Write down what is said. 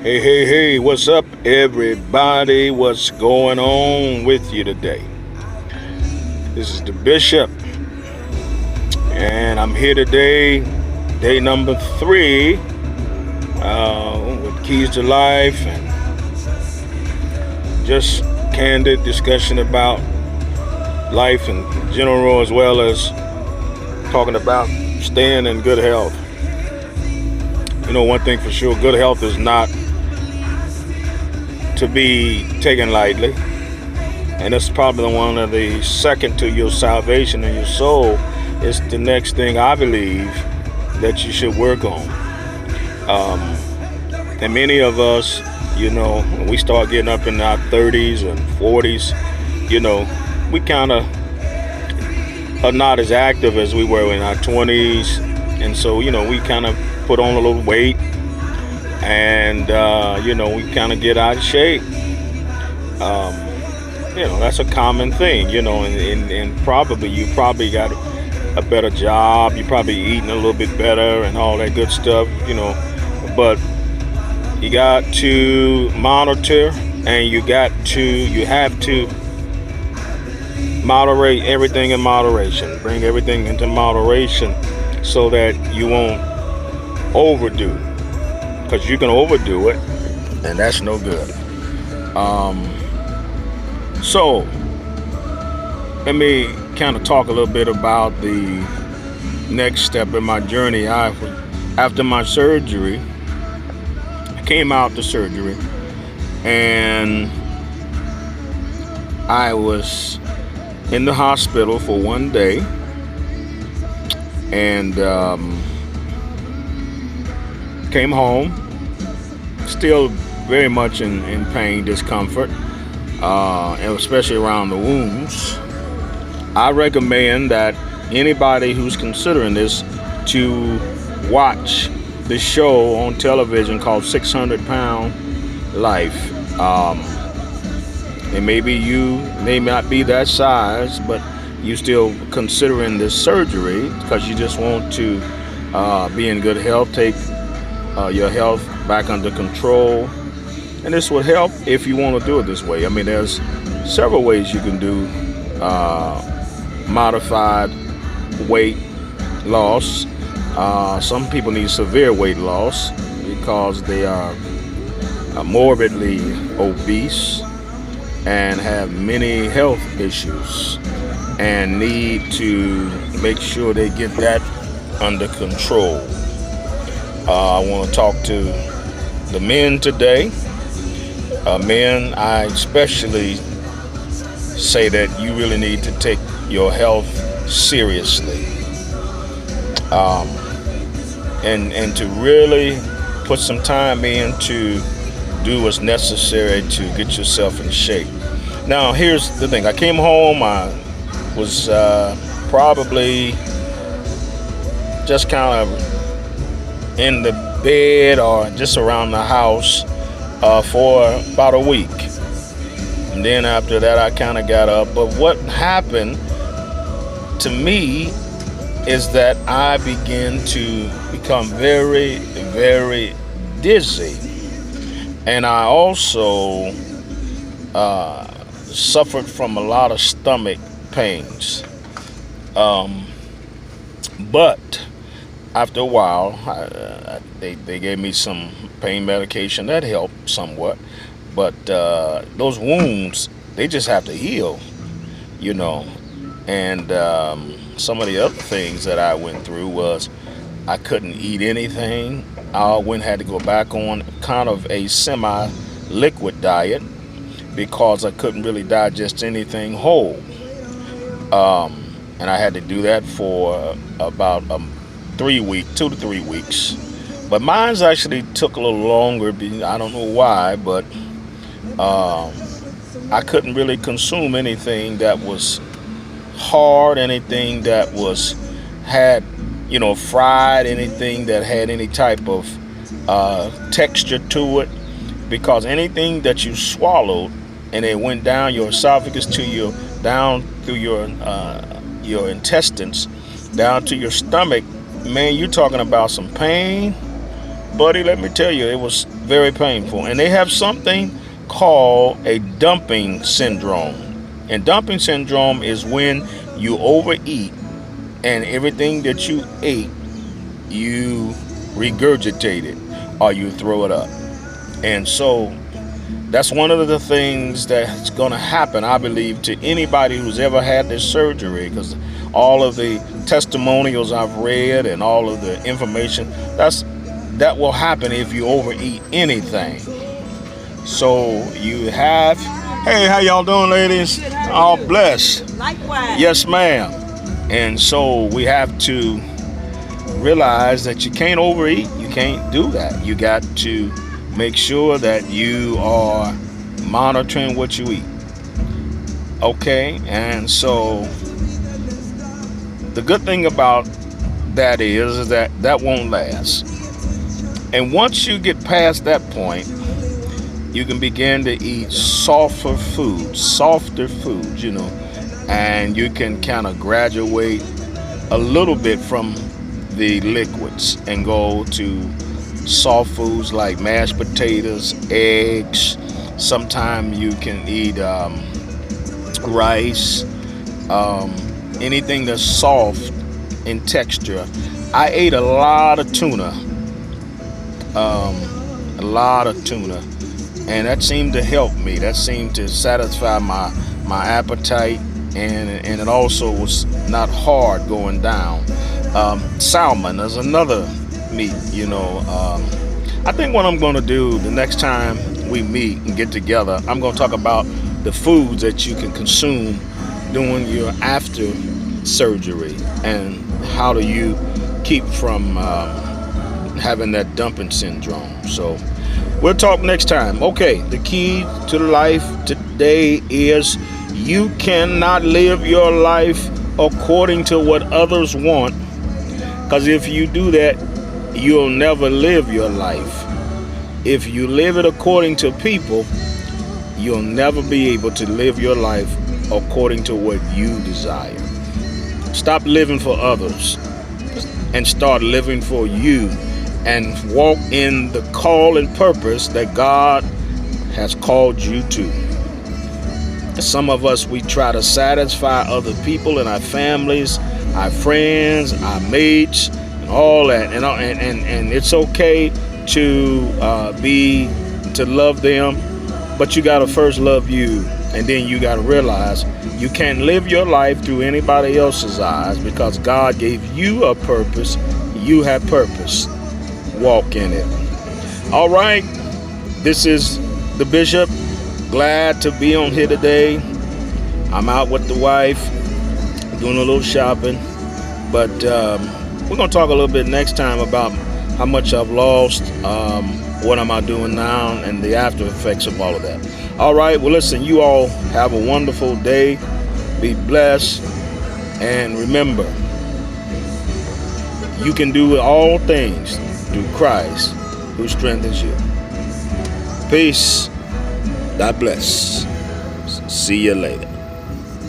Hey, hey, hey, what's up, everybody? What's going on with you today? This is the Bishop, and I'm here today, day number 3, with Keys to Life and just candid discussion about life in general, as well as talking about staying in good health. One thing for sure, good health is not to be taken lightly. And it's probably one of the second to your salvation and your soul. It's the next thing I believe that you should work on. Um, and many of us, when we start getting up in our 30s and 40s, we kind of are not as active as we were in our 20s. And so, we kind of put on a little weight and, we kind of get out of shape. Um, that's a common thing, and probably you probably got a better job, you probably eating a little bit better and all that good stuff, but you got to monitor and you have to moderate everything in moderation, bring everything into moderation so that you won't overdo, because you can overdo it and that's no good. So let me kind of talk a little bit about the next step in my journey. After my surgery, I came out the surgery and I was in the hospital for one day, and came home still very much in pain, discomfort, and especially around the wounds. I recommend that anybody who's considering this to watch this show on television called 600 Pound Life. And maybe you may not be that size, but you still considering this surgery because you just want to be in good health, take your health back under control. And this would help if you want to do it this way. I mean, there's several ways you can do modified weight loss. Some people need severe weight loss because they are morbidly obese and have many health issues and need to make sure they get that under control. I want to talk to the men today. Men, I especially say that you really need to take your health seriously, and to really put some time in to do what's necessary to get yourself in shape. Now, here's the thing. I came home. I was probably just kind of in the bed or just around the house for about a week. And then after that, I kind of got up. But what happened to me is that I began to become very, very dizzy. And I also suffered from a lot of stomach pains. But after a while, they gave me some pain medication that helped somewhat. But those wounds, they just have to heal, And some of the other things that I went through was I couldn't eat anything. I had to go back on kind of a semi-liquid diet because I couldn't really digest anything whole. And I had to do that for about 2 to 3 weeks. But mine's actually took a little longer. I don't know why, but I couldn't really consume anything that was hard, anything that had fried, anything that had any type of texture to it, because anything that you swallowed and it went down your esophagus down through your intestines, down to your stomach, man, you're talking about some pain Buddy, let me tell you, it was very painful. And they have something called a dumping syndrome. And dumping syndrome is when you overeat and everything that you ate, you regurgitate it or you throw it up. And so that's one of the things that's going to happen, I believe, to anybody who's ever had this surgery, because all of the testimonials I've read and all of the information, that will happen if you overeat anything. So you have, hey, how y'all doing, ladies? All blessed. Likewise. Yes, ma'am. And so we have to realize that you can't overeat. You can't do that. You got to make sure that you are monitoring what you eat. Okay? And so the good thing about that is that that won't last. And once you get past that point, you can begin to eat softer foods, and you can kind of graduate a little bit from the liquids and go to soft foods like mashed potatoes, eggs. Sometimes you can eat rice, anything that's soft in texture. I ate a lot of tuna, and that seemed to help me. That seemed to satisfy my appetite, and it also was not hard going down. Salmon is another meat, I think what I'm going to do the next time we meet and get together, I'm going to talk about the foods that you can consume during your after surgery and how do you keep from having that dumping syndrome. So we'll talk next time. Okay, the key to life today is you cannot live your life according to what others want, because if you do that, you'll never live your life. If you live it according to people, you'll never be able to live your life according to what you desire. Stop living for others and start living for you, and walk in the call and purpose that God has called you to. Some of us, we try to satisfy other people in our families, our friends, our mates, and all that. And it's okay to love them, but you got to first love you. And then you got to realize you can't live your life through anybody else's eyes, because God gave you a purpose. You have purpose. Walk in it. All right. This is the Bishop. Glad to be on here today. I'm out with the wife, doing a little shopping. But we're going to talk a little bit next time about how much I've lost, what am I doing now, and the after effects of all of that. All right. Well, listen, you all have a wonderful day. Be blessed. And remember, you can do all things through Christ who strengthens you. Peace. God bless. See you later.